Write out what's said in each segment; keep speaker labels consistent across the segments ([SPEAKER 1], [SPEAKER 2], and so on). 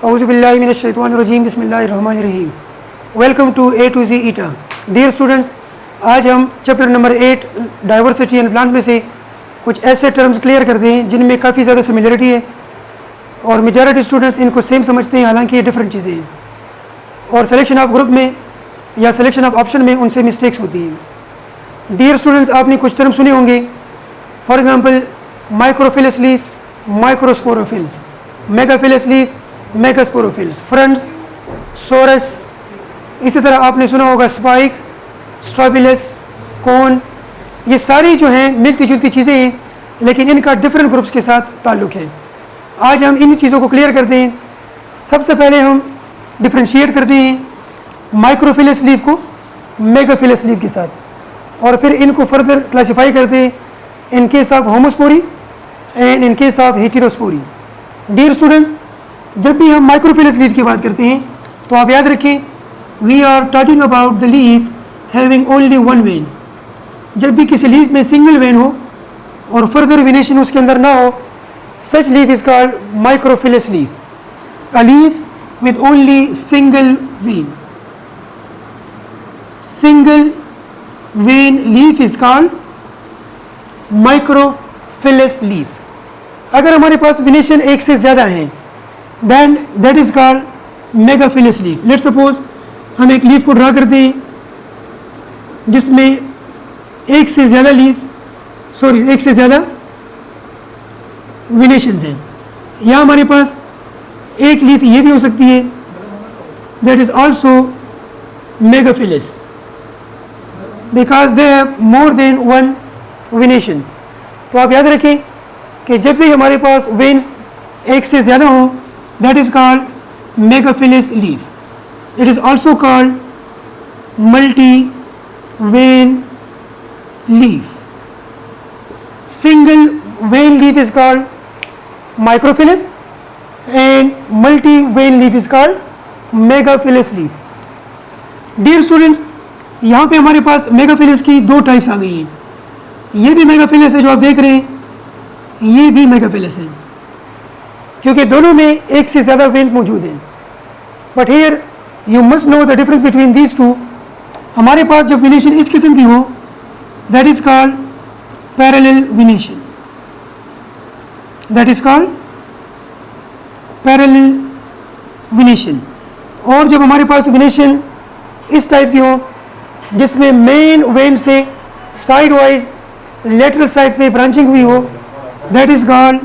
[SPEAKER 1] औज़ुबिल्लाहि मिनश्शैतानिर्रजीम बिस्मिल्लाहिर्रहमानिर्रहीम। Welcome to A to Z ईटा। डियर स्टूडेंट्स, आज हम chapter number 8 diversity and plant में से कुछ ऐसे टर्म्स क्लियर करते हैं जिनमें काफ़ी ज़्यादा सिमिलरिटी है और मेजॉरिटी स्टूडेंट्स इनको सेम समझते हैं, हालांकि ये डिफरेंट चीज़ें हैं और सिलेक्शन ऑफ ग्रुप में या सिलेक्शन ऑफ ऑप्शन में उनसे मिस्टेक्स होती हैं। डियर स्टूडेंट्स, आपने कुछ टर्म सुने होंगे, for example microphyllous leaf, microsporophylls, megaphyllous leaf, megasporophylls, fronds, sorus. इसी तरह आपने सुना होगा स्पाइक, स्ट्रॉबिलस, कोन। ये सारी जो हैं मिलती जुलती चीज़ें हैं, लेकिन इनका डिफरेंट ग्रुप्स के साथ ताल्लुक़ है। आज हम इन चीज़ों को क्लियर करते हैं। सबसे पहले हम डिफ्रेंशिएट करते हैं माइक्रोफिलस लीफ को मेगाफिलस लीफ के साथ, और फिर इनको फर्दर क्लासीफाई करते हैं in case of homospory and in case of heterospory. Dear students, जब भी हम माइक्रोफिलस लीफ की बात करते हैं तो आप याद रखें, we are talking about the leaf having only one vein. जब भी किसी लीफ में सिंगल वेन हो और फर्दर वेनेशन उसके अंदर ना हो, such leaf is called microphyllous leaf. A leaf with only single vein. Single vein leaf is called microphilous leaf. अगर हमारे पास वेनेशन एक से ज़्यादा है, then that is called megaphilous leaf. Let's suppose हम एक लीफ को ड्रा करते हैं जिसमें एक से ज़्यादा वेनेशंस हैं। यहाँ हमारे पास एक लीफ ये भी हो सकती है, that is also megaphyllous, because they have more than one venations. तो आप याद रखें कि जब भी हमारे पास वेन्स एक से ज़्यादा हो, that is called megaphyllous leaf. It is also called multi when leaf. Single when leaf is called microphyllous and multi-vein leaf is called megaphilous leaf. Dear students, यहाँ पे हमारे पास मेगाफिलस की दो टाइप्स आ गई हैं। ये भी मेगाफिलस है जो आप देख रहे हैं, ये भी मेगाफिलस है, क्योंकि दोनों में एक से ज़्यादा वेन्स मौजूद हैं। But here you must know the difference between these two. हमारे पास जब वेनेशन इस किस्म की हो, that is called parallel venation, that is called parallel venation. और जब हमारे पास वेनेशन इस टाइप की हो जिसमें मेन वेन से साइड वाइज लेटरल साइड पे ब्रांचिंग हुई हो, that is called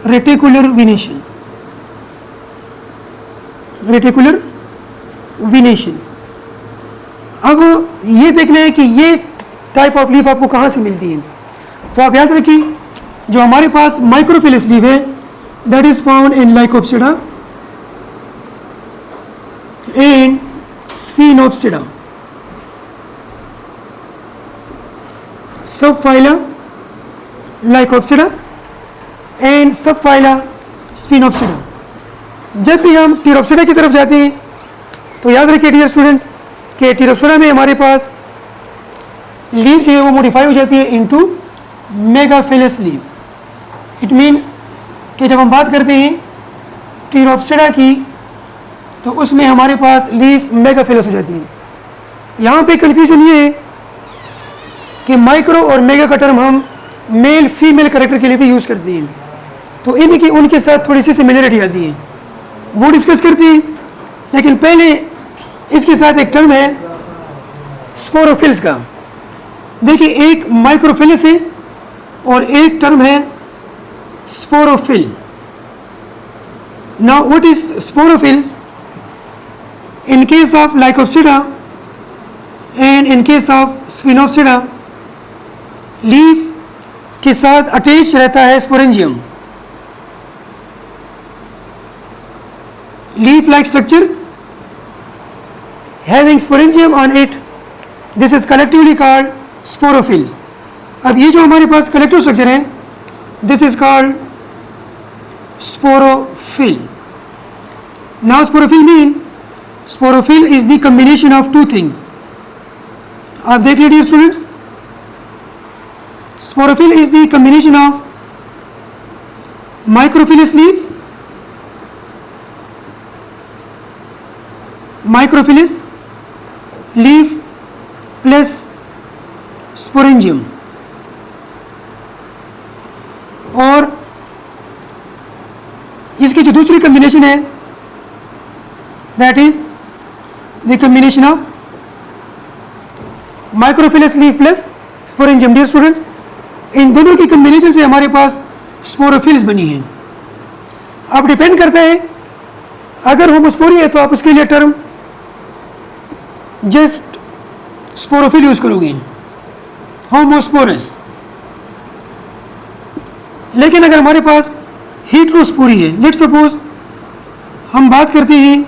[SPEAKER 1] reticular venation. Reticular venation. अब ये देखना है कि ये टाइप ऑफ लीफ आपको कहाँ से मिलती है। तो आप याद रखिए, जो हमारे पास माइक्रोफिलस लीफ है, that is found in Lycopsida and Sphenopsida. Subphyla Lycopsida and subphyla Sphenopsida. जब भी हम टीरोप्सिडा की तरफ जाते हैं तो याद रखिए डियर स्टूडेंट्स कि टीरोप्सिडा में हमारे पास लीफ जो है वो मॉडिफाई हो जाती है into megaphyllous leaf. It means कि जब हम बात करते हैं टीरोप्सिडा की तो उसमें हमारे पास लीफ मेगाफिलस हो जाती है। यहाँ पे कन्फ्यूजन ये है कि माइक्रो और मेगा का टर्म हम मेल फीमेल कैरेक्टर के लिए भी यूज़ करते हैं, तो इनकी उनके साथ थोड़ी सी सिमिलरिटी आती है, वो डिस्कस करते हैं। लेकिन पहले इसके साथ एक टर्म है स्पोरोफिल्स का। देखिए, एक माइक्रोफिलस है और एक टर्म है sporophyll. Now what is sporophylls? In case of Lycopsida and in case of Sphenopsida, leaf के साथ अटैच रहता है sporangium. Leaf like structure having sporangium on it, this is collectively called sporophylls. अब ये जो हमारे पास कलेक्टिव स्ट्रक्चर है, this is called sporophyll. Now sporophyll mean, sporophyll is the combination of two things. आप देख लीजिए dear students, sporophyll is the combination of microphilous leaf microphyllous leaf plus sporangium, और इसकी जो दूसरी कॉम्बिनेशन है that is the combination of microphyllous leaf plus sporangium. Dear students, इन दोनों की कॉम्बिनेशन से हमारे पास स्पोरोफिल्स बनी है। अब डिपेंड करता है, अगर होमोस्पोरी है तो आप उसके लिए टर्म जस्ट स्पोरोफिल यूज करोगे, होमोस्पोरस। लेकिन अगर हमारे पास हेटेरोस्पोरी है, लेट्स सपोज हम बात करते हैं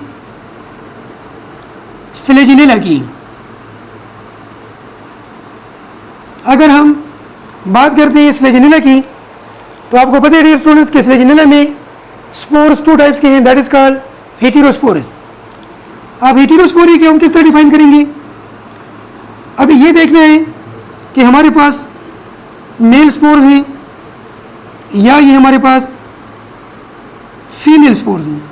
[SPEAKER 1] स्लेजिनेला की, अगर हम बात करते हैं स्लेजिनेला की, तो आपको पता है डियर स्टूडेंट्स कि स्लेजिनेला में स्पोर्स 2 टाइप्स के हैं, दैट इज कॉल्ड हेटेरोस्पोरस। अब हेटेरोस्पोरी के हम किस तरह डिफाइन करेंगे? अभी ये देखना है कि हमारे पास मेल स्पोर्स हैं या ये हमारे पास फीमेल स्पोर्स हैं,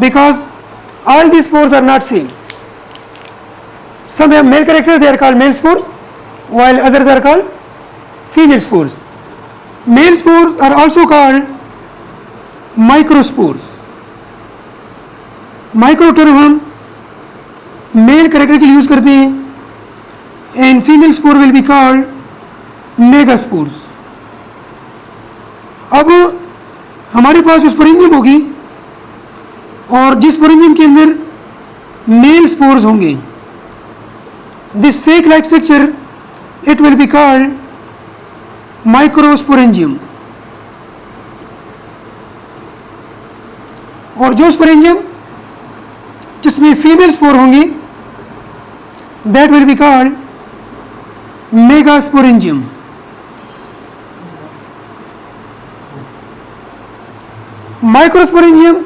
[SPEAKER 1] because all the spores are not same. Some have male character, they are called male spores, while others are called female spores. Male spores are also called microspores. Micro term हम male character के लिए use करते हैं, and female spore will be called megaspores. अब हमारे पास जो sporangium होगी और जिस स्पोरेंजियम के अंदर मेल स्पोर्स होंगे, this sac like structure it will be called microsporangium, और जो स्पोरेंजियम जिसमें फीमेल स्पोर होंगी that will be called megasporangium। Microsporangium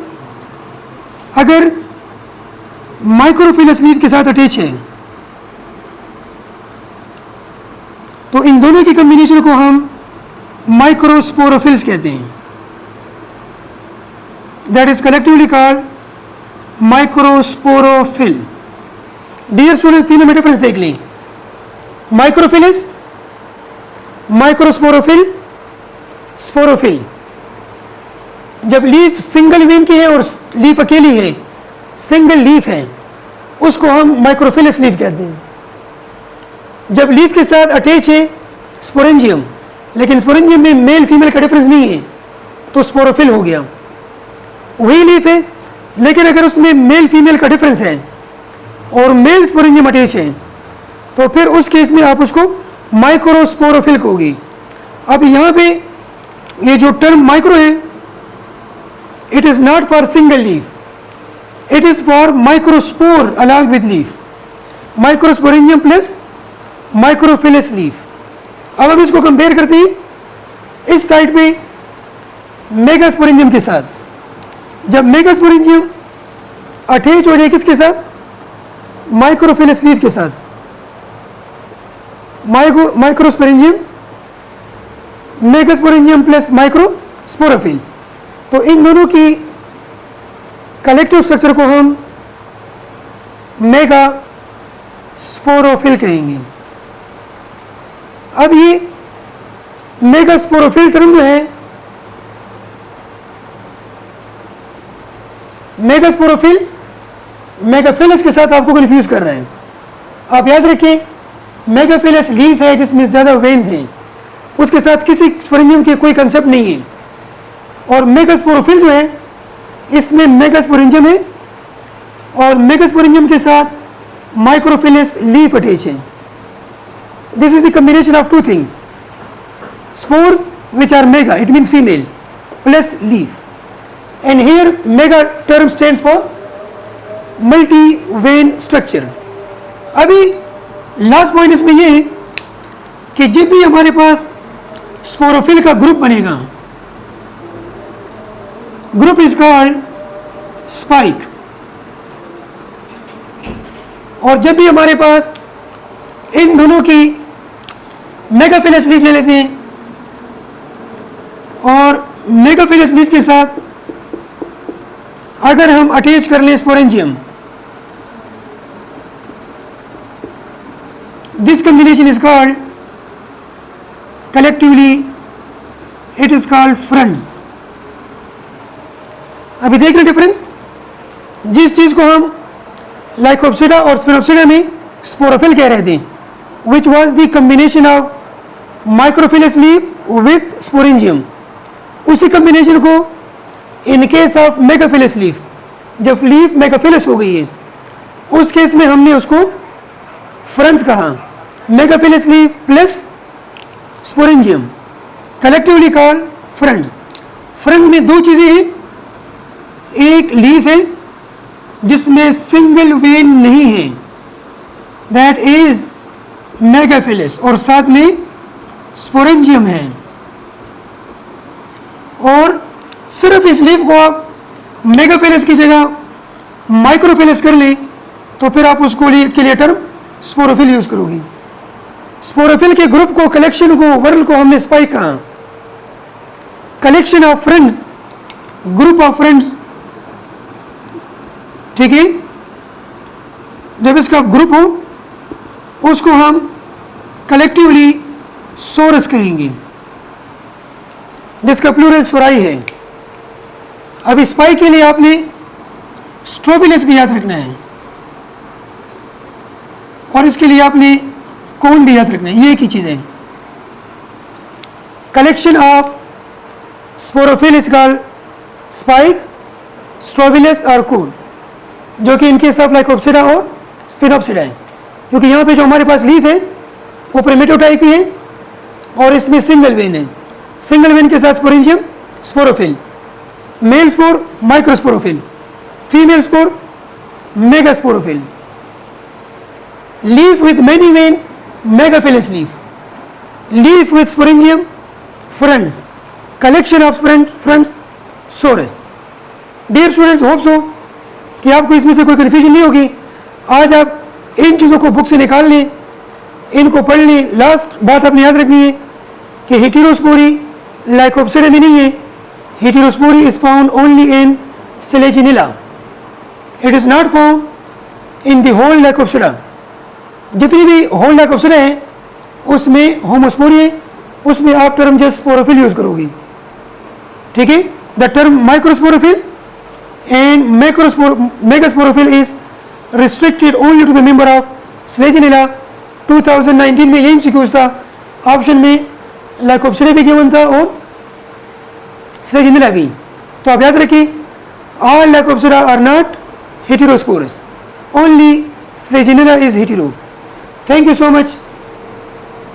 [SPEAKER 1] अगर माइक्रोफिलस लीफ के साथ अटैच है तो इन दोनों की कॉम्बिनेशन को हम माइक्रोस्पोरोफिल्स कहते हैं, that is collectively called microsporophyll. Dear students, तीनों में डिफरेंस देख लें, माइक्रोफिलिस, माइक्रोस्पोरोफिल, स्पोरोफिल। जब लीफ सिंगल वेन की है और लीफ अकेली है, सिंगल लीफ है, उसको हम माइक्रोफिलिस लीफ कहते हैं। जब लीफ के साथ अटैच है स्पोरेंजियम, लेकिन स्पोरेंजियम में मेल फीमेल का डिफरेंस नहीं है, तो स्पोरोफिल हो गया। वही लीफ है, लेकिन अगर उसमें मेल फीमेल का डिफरेंस है और मेल स्पोरेंजियम अटैच है, तो फिर उस केस में आप उसको माइक्रोस्पोरोफिल कहोगे। अब यहाँ पे ये जो टर्म माइक्रो है, it is not for single leaf, it is for microspore along with leaf, microsporangium plus microphyllous leaf. अब हम इसको कंपेयर करते हैं इस साइड पे मेगास्पोरेंजियम के साथ। जब मेगास्पोरेंजियम अटैच हो जाए किसके साथ? माइक्रोफिलिस लीफ के साथ, माइक्रोस्पोरेंजियम, मेगास्पोरेंजियम प्लस माइक्रोस्पोरोफिल, तो इन दोनों की कलेक्टिव स्ट्रक्चर को हम मेगा स्पोरोफिल कहेंगे। अब ये मेगास्पोरोफिल टर्म जो है, मेगास्पोरोफिल मेगाफिलस के साथ आपको कंफ्यूज कर रहे हैं। आप याद रखिए, मेगाफिलस लीफ है जिसमें ज़्यादा वेन्स हैं, उसके साथ किसी स्पोरेंजियम के कोई कंसेप्ट नहीं है। और मेगास्पोरोफिल जो है, इसमें मेगास्पोरेंजियम है और मेगास्पोरेंजियम के साथ माइक्रोफिलिस लीफ अटैच है। This is the combination of two things, spores which are mega, it means female, plus leaf, and here mega term stands for multi-vein structure। अभी लास्ट पॉइंट इसमें ये है कि जब भी हमारे पास स्पोरोफिल का ग्रुप बनेगा, ग्रुप इज कॉल्ड स्पाइक, और जब भी हमारे पास इन दोनों की मेगाफिलस लीफ ले लेते हैं और मेगाफिलस लीफ के साथ अगर हम अटैच कर लें sporangium, This combination is called, collectively it is called friends. अभी देख रहे डिफरेंस, जिस चीज को हम लाइकोप्सिडा और स्पिनोप्सिडा में स्पोरोफिल कह रहे थे, which was the combination of microphyllous leaf with sporangium, उसी कम्बिनेशन को इन केस ऑफ मेगाफिलस लीफ, जब लीफ मेगाफिलस हो गई है उस केस में हमने उसको फ्रेंड्स कहा. Megaphyllous leaf plus sporangium collectively called friends. Friend में दो चीजें हैं, एक लीफ है जिसमें सिंगल वेन नहीं है, दैट इज मेगाफिलस, और साथ में स्पोरेंजियम है. और सिर्फ इस लीफ को आप मेगाफिलस की जगह माइक्रोफिलस कर ले तो फिर आप उसको के लिए टर्म स्पोरोफिल यूज करोगे. स्पोरोफिल के ग्रुप को, कलेक्शन को, वर्ल को हमने स्पाइक कहा. Collection of friends, group of friends, ठीक है, जब इसका ग्रुप हो उसको हम कलेक्टिवली सोरस कहेंगे, जिसका प्लूरल सोराई है. अब स्पाइक के लिए आपने स्ट्रोबिलस भी याद रखना है और इसके लिए आपने कौन भी याद रखना है, ये एक ही चीज है. Collection of sporophyll is called spike, strobilus और कोन, जो कि इनके सब लाइकोप्सिडा और स्पिनोप्सिडा है. क्योंकि यहाँ पे जो हमारे पास लीफ है वो प्रिमेटिव टाइप ही है और इसमें सिंगल वेन है. सिंगल वेन के साथ sporangium, sporophyll, male spore microsporophyll, female spore megasporophyll. Leaf with many veins megaphyllous leaf, leaf with sporangium friends, collection of friends sorus. Dear students, hope so कि आपको इसमें से कोई कन्फ्यूजन नहीं होगी. आज आप इन चीज़ों को बुक से निकाल लें, इनको पढ़ लें. लास्ट बात आपने याद रखनी है कि हेटेरोस्पोरी लाइकोप्सिडा में नहीं है. Heterospory is found only in Selaginella, it is not found in the whole Lycopsida. जितनी भी होल लाइकोप्सिडा है उसमें होमोस्पोरी है, उसमें आप टर्म जस्ट स्पोरोफिल यूज करोगे, ठीक है. The term microsporophyll and megasporophil is restricted only to the member of Selaginella. 2019 में यही MCQs था, ऑप्शन में लाइकोप्सिडा भी गिवन था और Selaginella भी. तो आप याद रखिए, all Lycopsida are not heterosporous, only Selaginella is hetero. Thank you so much.